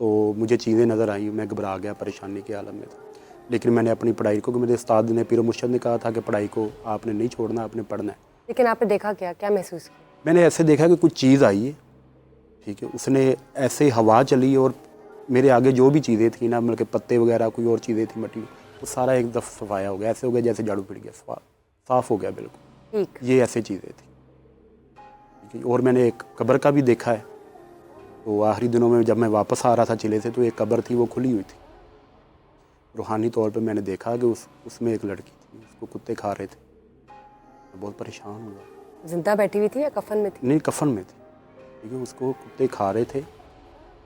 تو مجھے چیزیں نظر آئیں, میں گھبرا گیا, پریشانی کے عالم میں تھا. لیکن میں نے اپنی پڑھائی کو, کہ میرے استاد نے, پیر و مرشد نے کہا تھا کہ پڑھائی کو آپ نے نہیں چھوڑنا, آپ نے پڑھنا ہے. لیکن آپ نے دیکھا کیا محسوس کیا؟ میں نے ایسے دیکھا کہ کچھ چیز آئی ہے, ٹھیک ہے, اس نے ایسے ہوا چلی اور میرے آگے جو بھی چیزیں تھیں نا, مطلب کہ پتے وغیرہ کوئی اور چیزیں تھیں مٹی, وہ سارا ایک دفعہ صفایا ہو گیا, ایسے ہو گیا جیسے جھاڑو پڑ گیا, صاف ہو گیا بالکل. ٹھیک. یہ ایسے چیزیں تھیں. اور میں نے ایک قبر کا بھی دیکھا ہے. تو آخری دنوں میں جب میں واپس آ رہا تھا چلے سے, تو ایک قبر تھی, وہ کھلی ہوئی تھی. روحانی طور پہ میں نے دیکھا کہ اس میں ایک لڑکی تھی, اس کو کتے کھا رہے تھے. میں بہت پریشان ہوا. زندہ بیٹھی ہوئی تھی یا کفن میں تھی؟ نہیں, کفن میں تھی, ٹھیک ہے, اس کو کتے کھا رہے تھے.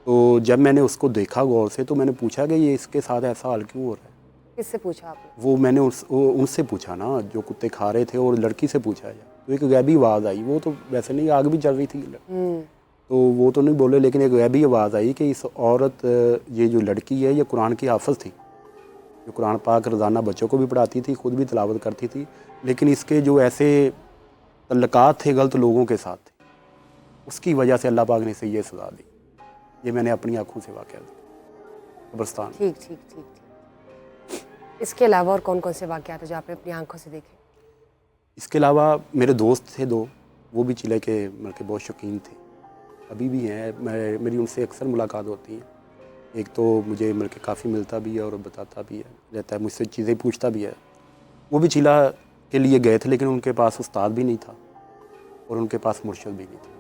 تو جب میں نے اس کو دیکھا غور سے, تو میں نے پوچھا کہ یہ اس کے ساتھ ایسا حال کیوں ہو رہا ہے. کس سے پوچھا آپ نے؟ وہ میں نے ان سے پوچھا نا, جو کتے کھا رہے تھے, اور لڑکی سے پوچھا ہے. تو ایک غیبی آواز آئی, وہ تو ویسے نہیں, آگ بھی چل رہی تھی, تو وہ تو نہیں بولے, لیکن ایک غیبی آواز آئی کہ اس عورت, یہ جو لڑکی ہے, یہ قرآن کی حافظ تھی, جو قرآن پاک روزانہ بچوں کو بھی پڑھاتی تھی, خود بھی تلاوت کرتی تھی. لیکن اس کے جو ایسے تعلقات تھے غلط لوگوں کے ساتھ تھے, اس کی وجہ سے اللہ پاک نے اسے یہ سزا دی. یہ میں نے اپنی آنکھوں سے واقعہ دیکھا قبرستان. ٹھیک. اس کے علاوہ اور کون کون سے واقعات ہیں جو آپ نے اپنی آنکھوں سے دیکھے؟ اس کے علاوہ میرے دوست تھے 2, وہ بھی چلے کے مطلب کہ بہت شوقین تھے, ابھی بھی ہیں, میری ان سے اکثر ملاقات ہوتی ہیں. ایک تو مجھے مطلب کہ کافی ملتا بھی ہے اور بتاتا بھی ہے, رہتا ہے, مجھ سے چیزیں پوچھتا بھی ہے. وہ بھی چیلا کے لیے گئے تھے, لیکن ان کے پاس استاد بھی نہیں تھا اور ان کے پاس مرشد بھی نہیں تھا.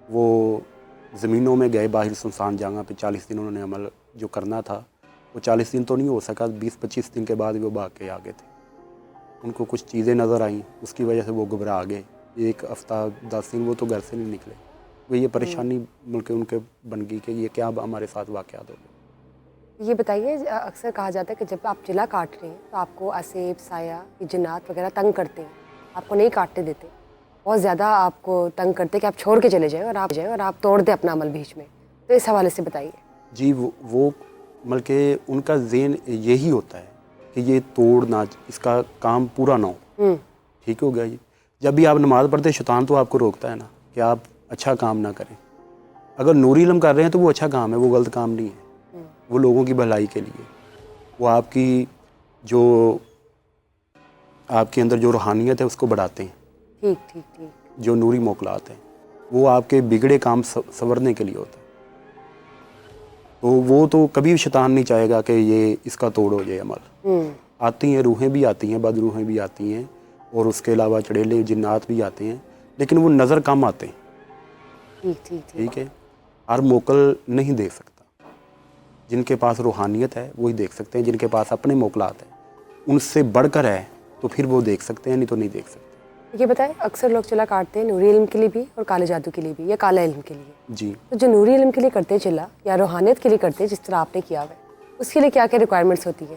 وہ زمینوں میں گئے, باہر سنسان جگہ پہ 40 دن انہوں نے عمل جو کرنا تھا, وہ 40 دن تو نہیں ہو سکا, 20-25 دن کے بعد وہ بھاگ کے آگے تھے. ان کو کچھ چیزیں نظر آئیں, اس کی وجہ سے وہ گھبرا گئے. 1 ہفتہ 10 دن وہ تو گھر سے نہیں نکلے. وہ یہ پریشانی ملک ان کے بن گئی کہ یہ کیا ہمارے ساتھ واقعات ہو گئے. یہ بتائیے, اکثر کہا جاتا ہے کہ جب آپ چلا کاٹ رہے ہیں تو آپ کو اسیب, سایہ, یہ جنات وغیرہ تنگ کرتے ہیں, آپ کو نہیں کاٹنے دیتے, بہت زیادہ آپ کو تنگ کرتے کہ آپ چھوڑ کے چلے جائیں اور آپ توڑ دیں اپنا عمل بیچ میں. تو اس حوالے سے بتائیے. جی, وہ بلکہ ان کا ذہن یہی ہوتا ہے کہ یہ توڑنا, اس کا کام پورا نہ ہو. ٹھیک ہو گیا جی. جب بھی آپ نماز پڑھتے, شیطان تو آپ کو روکتا ہے نا کہ آپ اچھا کام نہ کریں. اگر نوری علم کر رہے ہیں تو وہ اچھا کام ہے, وہ غلط کام نہیں ہے. وہ لوگوں کی بھلائی کے لیے, وہ آپ کی جو آپ کے اندر جو روحانیت ہے اس کو بڑھاتے ہیں. ٹھیک. جو نوری موکلات ہیں وہ آپ کے بگڑے کام سنورنے کے لیے ہوتا ہے. تو وہ تو کبھی شیطان نہیں چاہے گا کہ یہ اس کا توڑ ہو جائے عمل. آتی ہیں روحیں بھی آتی ہیں, بد روحیں بھی آتی ہیں, اور اس کے علاوہ چڑیلے جنات بھی آتے ہیں, لیکن وہ نظر کم آتے ہیں. ٹھیک ہے. ہر موکل نہیں دیکھ سکتا. جن کے پاس روحانیت ہے وہی دیکھ سکتے ہیں, جن کے پاس اپنے موکلات ہیں ان سے بڑھ کر ہے تو پھر وہ دیکھ سکتے ہیں, نہیں تو نہیں دیکھ سکتے. یہ بتائیں, اکثر لوگ چلا کاٹتے ہیں نوری علم کے لیے بھی اور کالے جادو کے لیے بھی, یا کالا علم کے لیے. جی. تو جو نوری علم کے لیے کرتے ہیں چلا, یا روحانیت کے لیے کرتے ہیں جس طرح آپ نے کیا ہوا ہے, اس کے لیے کیا کیا ریکوائرمنٹس ہوتی ہے؟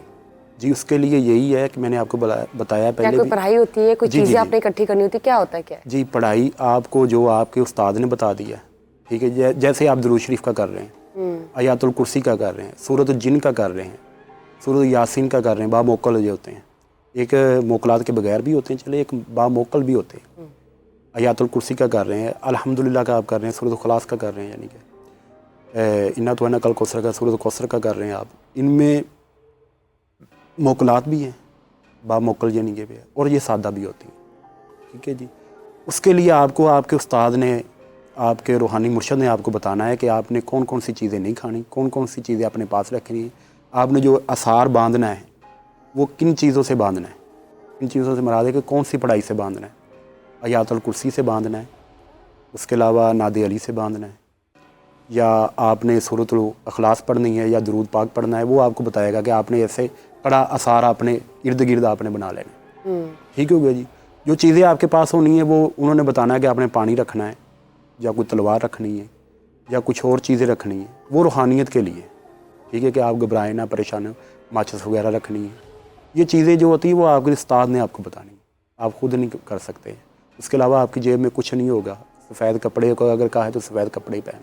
جی, اس کے لیے یہی ہے کہ میں نے آپ کو بتایا پہلے بھی. کوئی پڑھائی ہوتی ہے, کوئی چیزیں آپ نے اکٹھی کرنی ہوتی ہے, کیا ہوتا ہے کیا ہے؟ جی, پڑھائی آپ کو جو آپ کے استاد نے بتا دیا, ٹھیک ہے, جیسے آپ درود شریف کا کر رہے ہیں, آیات الکرسی کا کر رہے ہیں, سورۃ الجن کا کر رہے ہیں, سورۃ یاسین کا کر رہے ہیں, با موکل جو ہوتے ہیں, ایک موکلات کے بغیر بھی ہوتے ہیں, چلے ایک با موکل بھی ہوتے ہیں. آیات الکرسی کا کر رہے ہیں, الحمدللہ کا آپ کر رہے ہیں, سورۃ اخلاص کا کر رہے ہیں, یعنی کہ انا تو کل کوثر کا, سورۃ کوثر کا کر رہے ہیں آپ. ان میں موکلات بھی ہیں, با موکل یعنی کہ, اور یہ سادہ بھی ہوتی ہیں. ٹھیک ہے جی. اس کے لیے آپ کو آپ کے استاد نے, آپ کے روحانی مرشد نے آپ کو بتانا ہے کہ آپ نے کون کون سی چیزیں نہیں کھانی, کون کون سی چیزیں اپنے پاس رکھنی ہیں. آپ نے جو اثار باندھنا ہے وہ کن چیزوں سے باندھنا ہے. ان چیزوں سے مراد ہے کہ کون سی پڑھائی سے باندھنا ہے. آیات الکرسی سے باندھنا ہے, اس کے علاوہ ناد علی سے باندھنا ہے, یا آپ نے سورۃ الاخلاص پڑھنی ہے, یا درود پاک پڑھنا ہے. وہ آپ کو بتائے گا کہ آپ نے ایسے پڑھا اثار اپنے ارد گرد آپ نے بنا لینے. ٹھیک ہو گیا جی. جو چیزیں آپ کے پاس ہونی ہیں وہ انہوں نے بتانا ہے کہ آپ نے پانی رکھنا ہے, یا کوئی تلوار رکھنی ہے, یا کچھ اور چیزیں رکھنی ہیں. وہ روحانیت کے لیے. ٹھیک ہے, کہ آپ گھبرائیں نہ, پریشان ہو. ماچس وغیرہ رکھنی ہے. یہ چیزیں جو ہوتی ہیں وہ آپ کے استاد نے آپ کو بتانی ہیں, آپ خود نہیں کر سکتے. اس کے علاوہ آپ کی جیب میں کچھ نہیں ہوگا. سفید کپڑے کو اگر کہا ہے تو سفید کپڑے ہی پہن.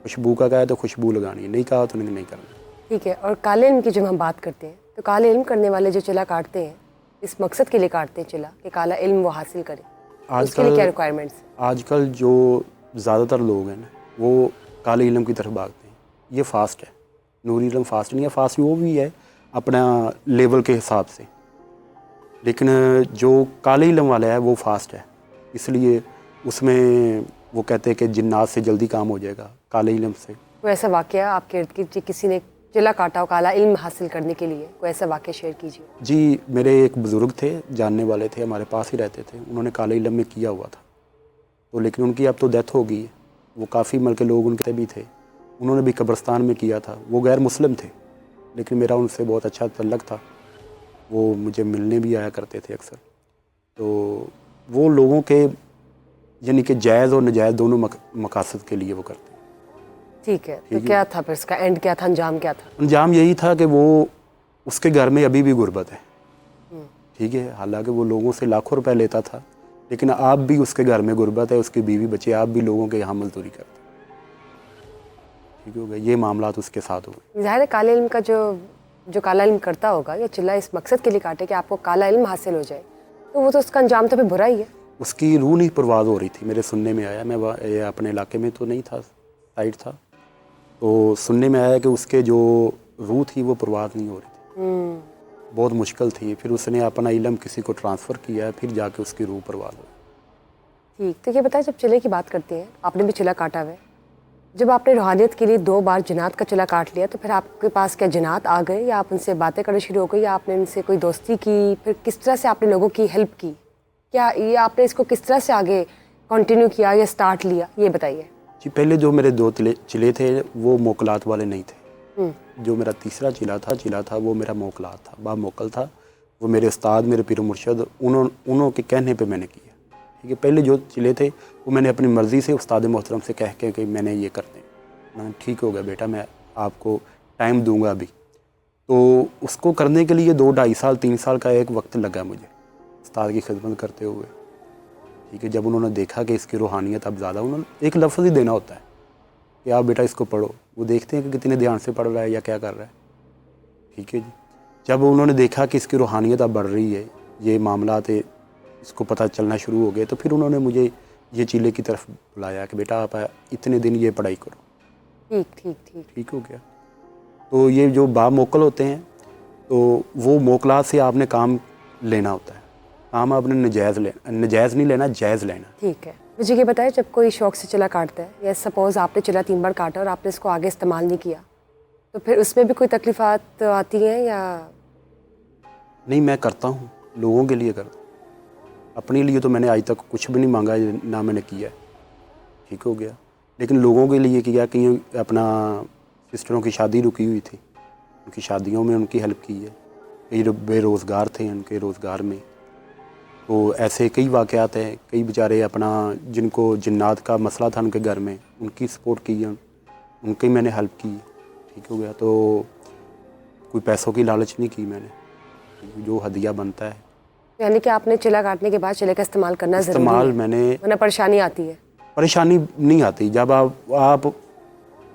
خوشبو کا کہا ہے تو خوشبو لگانی ہے, نہیں کہا تو نہیں کرنا. ٹھیک ہے. اور کالے علم کی جب ہم بات کرتے ہیں تو کالے علم کرنے والے جو چلا کاٹتے ہیں اس مقصد کے لیے کاٹتے ہیں چلا کہ کالا علم وہ حاصل کرے, اس کے لیے کیا ریکوائرمنٹس ہیں؟ آج کل جو زیادہ تر لوگ ہیں نا وہ کالے علم کی طرف بھاگتے ہیں. یہ فاسٹ ہے. نوری علم فاسٹ نہیں ہے, فاسٹ وہ بھی ہے اپنا لیول کے حساب سے, لیکن جو کالے علم والا ہے وہ فاسٹ ہے. اس لیے اس میں وہ کہتے ہیں کہ جنات سے جلدی کام ہو جائے گا کالے علم سے. کوئی ایسا واقعہ آپ کے ارد گرد کسی نے چلا کاٹا ہو کالا علم حاصل کرنے کے لیے, کوئی ایسا واقعہ شیئر کیجیے. جی, میرے ایک بزرگ تھے, جاننے والے تھے, ہمارے پاس ہی رہتے تھے, انہوں نے کالے علم میں کیا ہوا تھا, تو لیکن ان کی اب تو ڈیتھ ہو گئی ہے. وہ کافی مل کے لوگ ان کے بھی تھے, انہوں نے بھی قبرستان میں کیا تھا. وہ غیر مسلم تھے لیکن میرا ان سے بہت اچھا تعلق تھا, وہ مجھے ملنے بھی آیا کرتے تھے اکثر. تو وہ لوگوں کے یعنی کہ جائز اور ناجائز دونوں مقاصد کے لیے وہ کرتے ہیں. ٹھیک ہے, تو کیا تھا پھر اس کا اینڈ کیا تھا, انجام کیا تھا؟ انجام یہی تھا کہ وہ اس کے گھر میں ابھی بھی غربت ہے. ٹھیک ہے, حالانکہ وہ لوگوں سے لاکھوں روپے لیتا تھا, لیکن آپ بھی اس کے گھر میں غربت ہے, اس کی بیوی بچے آپ بھی لوگوں کے یہاں مزدوری کرتے ہیں. ٹھیک ہو گیا, یہ معاملات اس کے ساتھ ہو گئے. ظاہر ہے کالے علم کا جو کالا علم کرتا ہوگا یا چلا اس مقصد کے لیے کاٹے کہ آپ کو کالا علم حاصل ہو جائے, تو وہ تو اس کا انجام تو پھر برا ہی ہے. اس کی روح نہیں پرواز ہو رہی تھی, میرے سننے میں آیا, میں اپنے علاقے میں تو نہیں تھا, سائڈ تھا, تو سننے میں آیا کہ اس کے جو روح تھی وہ پرواز نہیں ہو رہی تھی. بہت مشکل تھی. پھر اس نے اپنا علم کسی کو ٹرانسفر کیا ہے, پھر جا کے اس کی روح پرواز ہوئی. ٹھیک, تو یہ بتائیں جب چلے کی بات کرتے ہیں, آپ نے بھی چلا کاٹا ہوا ہے, جب آپ نے روحانیت کے لیے 2 بار جنات کا چلا کاٹ لیا, تو پھر آپ کے پاس کیا جنات آ گئے یا آپ ان سے باتیں کرنا شروع ہو گئی, یا آپ نے ان سے کوئی دوستی کی, پھر کس طرح سے آپ نے لوگوں کی ہیلپ کی, کیا یہ آپ نے اس کو کس طرح سے آگے کنٹینیو کیا یا سٹارٹ لیا, یہ بتائیے. جی, پہلے جو میرے 2 چلے تھے وہ موکلات والے نہیں تھے. جو میرا تیسرا چلا تھا وہ میرا موکلات تھا, با موکل تھا. وہ میرے استاد, میرے پیر و مرشد, انہوں کے کہنے پہ میں نے کیا. ٹھیک ہے, پہلے جو چلے تھے وہ میں نے اپنی مرضی سے استاد محترم سے کہہ کے کہ میں نے یہ کرتے ہیں. میں نے ٹھیک ہو گیا بیٹا, میں آپ کو ٹائم دوں گا ابھی. تو اس کو کرنے کے لیے 2 ڈھائی سال 3 سال کا ایک وقت لگا مجھے استاد کی خدمت کرتے ہوئے. ٹھیک ہے, جب انہوں نے دیکھا کہ اس کی روحانیت اب زیادہ, انہوں نے ایک لفظ ہی دینا ہوتا ہے کہ آپ بیٹا اس کو پڑھو. وہ دیکھتے ہیں کہ کتنے دھیان سے پڑھ رہا ہے یا کیا کر رہا ہے. ٹھیک ہے جی, جب انہوں نے دیکھا کہ اس کی روحانیت اب بڑھ رہی ہے, یہ معاملات اس کو پتہ چلنا شروع ہو گئے, تو پھر انہوں نے مجھے یہ چیلے کی طرف بلایا کہ بیٹا آپ اتنے دن یہ پڑھائی کرو. ٹھیک ہو گیا. تو یہ جو با موکل ہوتے ہیں تو وہ موکلات سے آپ نے کام لینا ہوتا ہے. کام آپ نے نجائز نہیں لینا, جائز لینا. ٹھیک ہے, مجھے یہ بتائیں جب کوئی شوق سے چلا کاٹتا ہے, یا سپوز آپ نے چلا 3 بار کاٹا اور آپ نے اس کو آگے استعمال نہیں کیا, تو پھر اس میں بھی کوئی تکلیفات آتی ہیں یا نہیں؟ میں کرتا ہوں, لوگوں کے لیے کرتا ہوں. اپنے لیے تو میں نے آج تک کچھ بھی نہیں مانگا, نہ میں نے کیا ہے. ٹھیک ہو گیا, لیکن لوگوں کے لیے کیا, کہیں اپنا سسٹروں کی شادی رکی ہوئی تھی, ان کی شادیوں میں ان کی ہیلپ کی ہے. کئی بے روزگار تھے, ان کے روزگار میں تو ایسے کئی واقعات ہیں. کئی بیچارے اپنا جن کو جنات کا مسئلہ تھا ان کے گھر میں, ان کی سپورٹ کی ہے, ان کی میں نے ہیلپ کی. ٹھیک ہو گیا. تو کوئی پیسوں کی لالچ نہیں کی میں نے, جو ہدیہ بنتا ہے. یعنی کہ آپ نے چلا کاٹنے کے بعد چلے کا استعمال کرنا ضروری ہے, استعمال میں نے, ورنہ پریشانی آتی ہے. پریشانی نہیں آتی جب آپ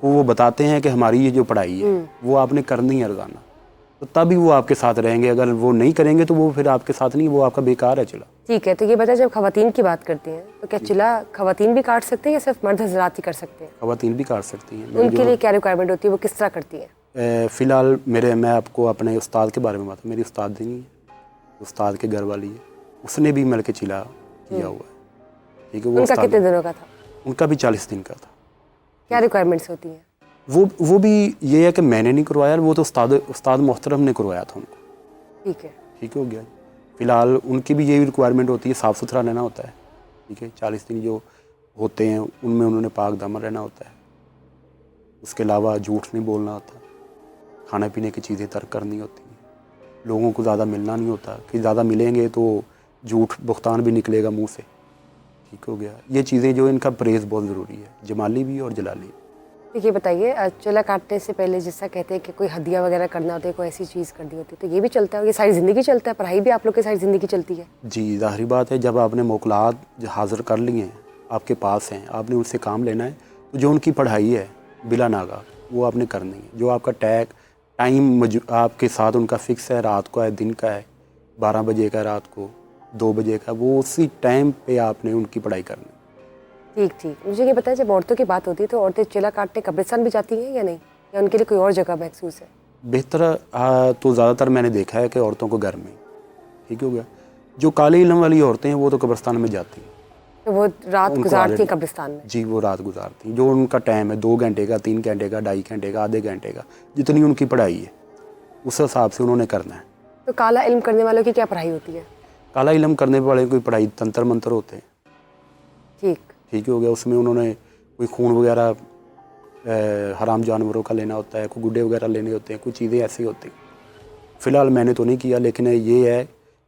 کو وہ بتاتے ہیں کہ ہماری یہ جو پڑھائی ہے وہ آپ نے کرنی ہے روزانہ, تو تبھی وہ آپ کے ساتھ رہیں گے. اگر وہ نہیں کریں گے تو وہ پھر آپ کے ساتھ نہیں, وہ آپ کا بیکار ہے چلا. ٹھیک ہے, تو یہ بتا, جب خواتین کی بات کرتے ہیں تو کیا چلا خواتین بھی کاٹ سکتے ہیں یا صرف مرد حضرات ہی کر سکتے ہیں؟ خواتین بھی کاٹ سکتی ہیں. ان کے لیے کیا ریکوائرمنٹ ہوتی ہے, وہ کس طرح کرتی ہیں؟ فی الحال میں آپ کو اپنے استاد کے بارے میں بات, میری استاد نہیں ہے, استاد کے گھر والی ہے, اس نے بھی مل کے چلا کیا ہوا ہے. ٹھیک ہے, ان کا کتنے دنوں کا تھا؟ ان کا بھی 40 دن کا تھا. کیا ریکوائرمنٹس ہوتی ہیں؟ وہ بھی یہ ہے کہ میں نے نہیں کروایا, وہ تو استاد محترم نے کروایا تھا ان کو. ٹھیک ہے, ٹھیک ہو گیا. فی الحال ان کی بھی یہی ریکوائرمنٹ ہوتی ہے, صاف ستھرا رہنا ہوتا ہے. ٹھیک ہے, 40 دن جو ہوتے ہیں ان میں انہوں نے پاک دامن رہنا ہوتا ہے. اس کے علاوہ جھوٹ نہیں بولنا ہوتا, کھانا پینے کی چیزیں ترک کرنی ہوتی ہیں, لوگوں کو زیادہ ملنا نہیں ہوتا, کہ زیادہ ملیں گے تو جھوٹ بہتان بھی نکلے گا منہ سے. ٹھیک ہو گیا. یہ چیزیں جو ان کا پرہیز بہت ضروری ہے, جمالی بھی اور جلالی بھی. یہ بتائیے, چلا کاٹنے سے پہلے جس طرح کہتے ہیں کہ کوئی ہدیہ وغیرہ کرنا ہوتا ہے, کوئی ایسی چیز کرنی ہوتی ہے, تو یہ بھی چلتا ہے, یہ ساری زندگی چلتا ہے, پڑھائی بھی آپ لوگ کی ساری زندگی چلتی ہے؟ جی, ظاہری بات ہے, جب آپ نے موکلات حاضر کر لی ہیں, آپ کے پاس ہیں, آپ نے ان سے کام لینا ہے, تو جو ان کی پڑھائی ہے بلا ناغہ وہ آپ نے کرنی ہے. جو آپ کا ٹائم آپ کے ساتھ ان کا فکس ہے, رات کو ہے, دن کا ہے, 12 بجے کا, رات کو 2 بجے کا, وہ اسی ٹائم پہ آپ نے ان کی پڑھائی کرنی ہے. ٹھیک. مجھے یہ بتائیں, جب عورتوں کی بات ہوتی ہے تو عورتیں چلا کاٹنے قبرستان بھی جاتی ہیں یا نہیں؟ یا ان کے لیے کوئی اور جگہ مخصوص ہے؟ بہتر تو زیادہ تر میں نے دیکھا ہے کہ عورتوں کو گھر میں، ٹھیک ہو گیا. جو کالے علم والی عورتیں ہیں وہ تو قبرستان میں جاتی ہیں، تو وہ رات ان کو گزارتی ہیں already- قبرستان میں؟ جی وہ رات گزارتی ہیں. جو ان کا ٹائم ہے 2 گھنٹے کا، 3 گھنٹے کا، 2.5 گھنٹے کا، آدھے گھنٹے کا، جتنی ان کی پڑھائی ہے اس حساب سے انہوں نے کرنا ہے. تو کالا علم کرنے والوں کی کیا پڑھائی ہوتی ہے؟ کالا علم کرنے والے کوئی پڑھائی تنتر منتر ہوتے ہیں، ٹھیک. ٹھیک ہو گیا. اس میں انہوں نے کوئی خون وغیرہ حرام جانوروں کا لینا ہوتا ہے، کوئی گڈے وغیرہ لینے ہوتے ہیں، کچھ چیزیں ایسی ہوتی ہیں. فی الحال میں نے تو نہیں کیا، لیکن یہ ہے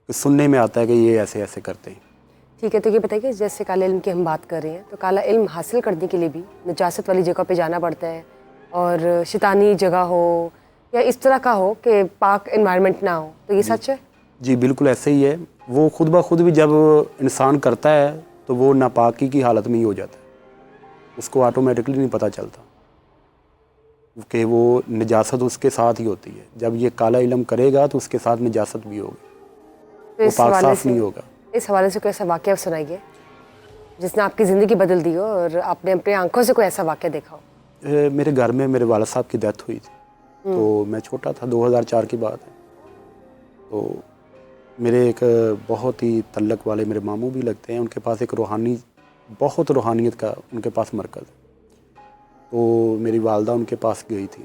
کہ سننے میں آتا ہے کہ یہ ایسے ایسے کرتے ہیں. ٹھیک ہے. تو یہ بتائیے جیسے کالا علم کی ہم بات کر رہے ہیں تو کالا علم حاصل کرنے کے لیے بھی نجاست والی جگہ پہ جانا پڑتا ہے اور شیطانی جگہ ہو یا اس طرح کا ہو کہ پاک انوائرمنٹ نہ ہو، تو یہ سچ ہے؟ جی بالکل ایسے ہی ہے. وہ خود بخود بھی جب انسان کرتا ہے تو وہ ناپاکی کی حالت میں ہی ہو جاتا ہے، اس کو آٹومیٹکلی نہیں پتہ چلتا کہ وہ نجاست اس کے ساتھ ہی ہوتی ہے. جب یہ کالا علم کرے گا تو اس کے ساتھ نجاست بھی ہوگی، تو وہ پاک صاف نہیں ہوگا. اس حوالے سے کوئی ایسا واقعہ سنائیے جس نے آپ کی زندگی بدل دی ہو اور آپ نے اپنی آنکھوں سے کوئی ایسا واقعہ دیکھا ہو. میرے گھر میں میرے والد صاحب کی ڈیتھ ہوئی تھی، تو میں چھوٹا تھا، 2004 کی بات ہے. تو میرے ایک بہت ہی تعلق والے میرے ماموں بھی لگتے ہیں، ان کے پاس ایک بہت روحانیت کا ان کے پاس مرکز ہے. تو میری والدہ ان کے پاس گئی تھی،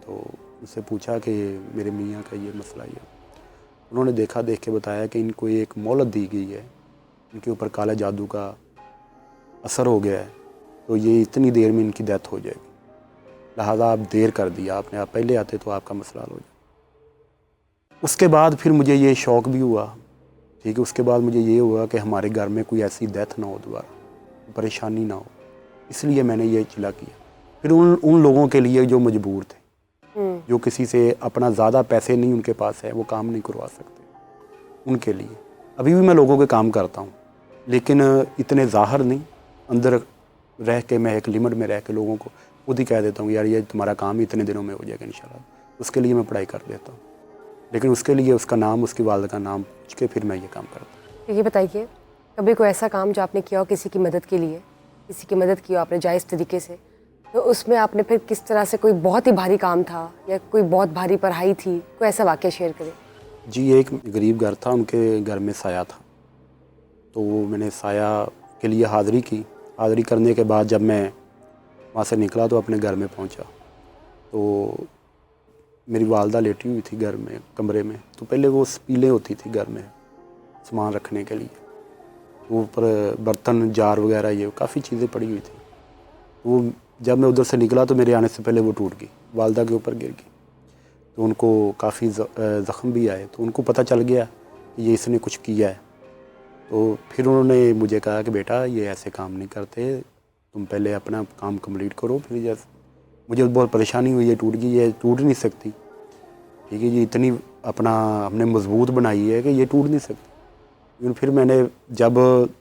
تو ان سے پوچھا کہ میرے میاں کا یہ مسئلہ ہے. انہوں نے دیکھ کے بتایا کہ ان کو ایک مہلت دی گئی ہے، ان کے اوپر کالا جادو کا اثر ہو گیا ہے، تو یہ اتنی دیر میں ان کی ڈیتھ ہو جائے گی، لہٰذا آپ دیر کر دیا، آپ پہلے آتے تو آپ کا مسئلہ حل ہو جائے. اس کے بعد پھر مجھے یہ شوق بھی ہوا، ٹھیک ہے. اس کے بعد مجھے یہ ہوا کہ ہمارے گھر میں کوئی ایسی ڈیتھ نہ ہو دوبارہ، پریشانی نہ ہو، اس لیے میں نے یہ چلا کیا. پھر ان لوگوں کے لیے جو مجبور تھے، جو کسی سے اپنا زیادہ پیسے نہیں ان کے پاس ہے، وہ کام نہیں کروا سکتے، ان کے لیے ابھی بھی میں لوگوں کے کام کرتا ہوں، لیکن اتنے ظاہر نہیں، اندر رہ کے میں ایک لمٹ میں رہ کے لوگوں کو خود ہی کہہ دیتا ہوں یار یہ تمہارا کام اتنے دنوں میں ہو جائے گا انشاءاللہ. اس کے لیے میں پڑھائی کر دیتا ہوں، لیکن اس کے لیے اس کا نام، اس کی والدہ کا نام پوچھ کے پھر میں یہ کام کرتا ہوں. یہ بتائیے کبھی کوئی ایسا کام جو آپ نے کیا ہو کسی کی مدد کے لیے، کسی کی مدد کی ہو آپ نے جائز طریقے سے، تو اس میں آپ نے پھر کس طرح سے، کوئی بہت ہی بھاری کام تھا یا کوئی بہت بھاری پڑھائی تھی، کوئی ایسا واقعہ شیئر کریں. جی ایک غریب گھر تھا، ان کے گھر میں سایہ تھا، تو میں نے سایہ کے لیے حاضری کی. حاضری کرنے کے بعد جب میں وہاں سے نکلا تو اپنے گھر میں پہنچا، تو میری والدہ لیٹی ہوئی تھی گھر میں کمرے میں. تو پہلے وہ سپیلیں ہوتی تھی گھر میں سامان رکھنے کے لیے، وہ اوپر برتن جار وغیرہ یہ کافی چیزیں پڑی ہوئی تھیں. وہ جب میں ادھر سے نکلا تو میرے آنے سے پہلے وہ ٹوٹ گئی، والدہ کے اوپر گر گئی. تو ان کو کافی زخم بھی آئے، تو ان کو پتہ چل گیا کہ یہ اس نے کچھ کیا ہے. تو پھر انہوں نے مجھے کہا کہ بیٹا یہ ایسے کام نہیں کرتے، تم پہلے اپنا کام کمپلیٹ کرو. پھر جیسے مجھے بہت پریشانی ہوئی، یہ ٹوٹ گئی، یہ ٹوٹ نہیں سکتی، ٹھیک ہے. یہ اتنی اپنا ہم نے مضبوط بنائی ہے کہ یہ ٹوٹ نہیں سکتی. پھر میں نے جب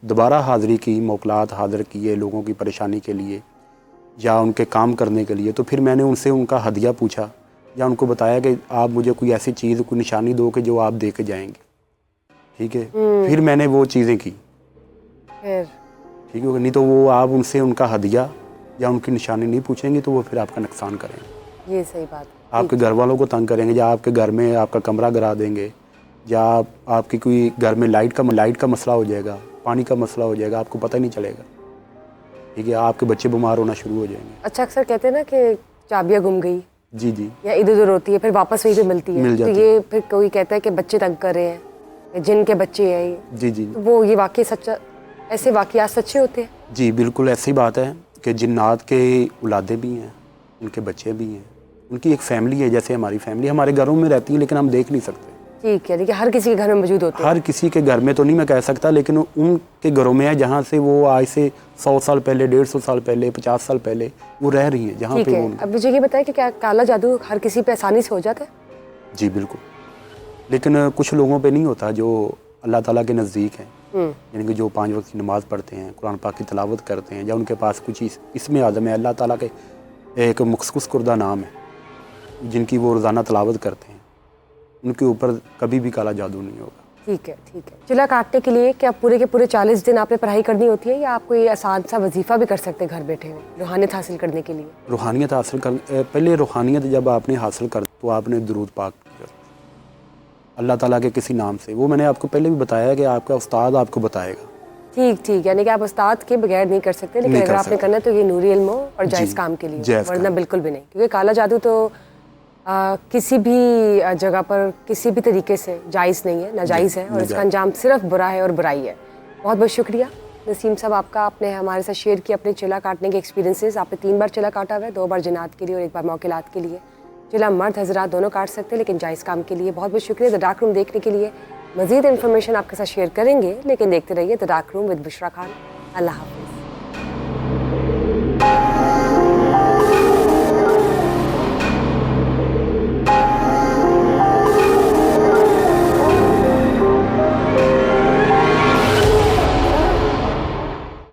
دوبارہ حاضری کی، موکلات حاضر کیے لوگوں کی پریشانی کے لیے یا ان کے کام کرنے کے لیے، تو پھر میں نے ان سے ان کا ہدیہ پوچھا یا ان کو بتایا کہ آپ مجھے کوئی ایسی چیز، کوئی نشانی دو کہ جو آپ دے کے جائیں گے، ٹھیک ہے. پھر میں نے وہ چیزیں کی، ٹھیک ہے. نہیں تو وہ آپ ان سے ان کا ہدیہ یا ان کی نشانی نہیں پوچھیں گے تو وہ پھر آپ کا نقصان کریں گے. یہ صحیح بات ہے. آپ کے گھر والوں کو تنگ کریں گے، یا آپ کے گھر میں آپ کا کمرہ گرا دیں گے، یا آپ کی کوئی گھر میں لائٹ کا مسئلہ ہو جائے گا، پانی کا مسئلہ ہو جائے گا، آپ کو پتہ ہی نہیں چلے گا، ٹھیک ہے. آپ کے بچے بیمار ہونا شروع ہو جائیں گے. اچھا اکثر کہتے ہیں نا کہ چابیاں گم گئی جی جی یا ادھر ادھر ہوتی ہے پھر واپس وہیں پہ ملتی ہے، مل تو جاتی یہ پھر کوئی کہتا ہے کہ بچے تنگ کر رہے ہیں یا جن کے بچے ہیں، جی جی تو وہ یہ واقعی سچا، ایسے واقعات سچے ہوتے ہیں؟ جی بالکل ایسی بات ہے کہ جنات کے اولادیں بھی ہیں، ان کے بچے بھی ہیں، ان کی ایک فیملی ہے. جیسے ہماری فیملی ہمارے گھروں میں رہتی ہے لیکن ہم دیکھ نہیں سکتے. ٹھیک ہے، لیکن ہر کسی کے گھر میں موجود ہوتے ہیں. ہر کسی کے گھر میں تو نہیں میں کہہ سکتا، لیکن ان کے گھروں میں ہے جہاں سے وہ آج سے 100 سال پہلے، 150 سال پہلے، 50 سال پہلے وہ رہ رہی ہیں، جہاں ٹھیک پہ ہے. وہ. اب مجھے یہ بتائیں کہ کیا کالا جادو ہر کسی پہ آسانی سے ہو جاتا ہے؟ جی بالکل، لیکن کچھ لوگوں پہ نہیں ہوتا جو اللہ تعالیٰ کے نزدیک ہیں، یعنی کہ جو 5 وقت کی نماز پڑھتے ہیں، قرآن پاک کی تلاوت کرتے ہیں، یا ان کے پاس کچھ اس میں اعظم ہے، اللہ تعالیٰ کے ایک مخصوص کردہ نام ہے جن کی وہ روزانہ تلاوت کرتے ہیں، ان کے اوپر کبھی بھی کالا جادو نہیں ہوگا. ٹھیک ہے ٹھیک ہے. چلا کاٹنے کے لیے کیا پورے کے پورے 40 دن آپ نے پڑھائی کرنی ہوتی ہے یا آپ کوئی آسان سا وظیفہ بھی کر سکتے ہیں گھر بیٹھے ہوئے روحانیت حاصل کرنے کے لیے؟ روحانیت حاصل کر پہلے روحانیت جب آپ نے حاصل کر تو آپ نے درود پاک کیا اللہ تعالیٰ کے کسی نام سے. وہ میں نے آپ کو پہلے بھی بتایا کہ آپ کا استاد آپ کو بتائے گا. ٹھیک ٹھیک, یعنی کہ آپ استاد کے بغیر نہیں کر سکتے, لیکن اگر آپ نے کرنا ہے تو یہ نوری علم ہو اور جائز کام کے لیے, ورنہ بالکل بھی نہیں. کیونکہ کالا جادو تو کسی بھی جگہ پر کسی بھی طریقے سے جائز نہیں ہے, ناجائز ہے, اور اس کا انجام صرف برا ہے اور برائی ہے. بہت بہت شکریہ نسیم صاحب آپ کا, آپ نے ہمارے ساتھ شیئر کیا اپنے چلا کاٹنے کے ایکسپیرینسز. آپ نے 3 بار چلا کاٹا ہوا ہے, 2 بار جنات کے لیے اور 1 بار موکلات کے لیے. چلا مرد حضرات دونوں کاٹ سکتے ہیں لیکن جائز کام کے لیے. بہت بہت شکریہ. دا ڈارک روم دیکھنے کے لیے مزید انفارمیشن آپ کے ساتھ شیئر کریں گے, لیکن دیکھتے رہیے دا ڈارک روم ود بشرا خان. اللہ حافظ.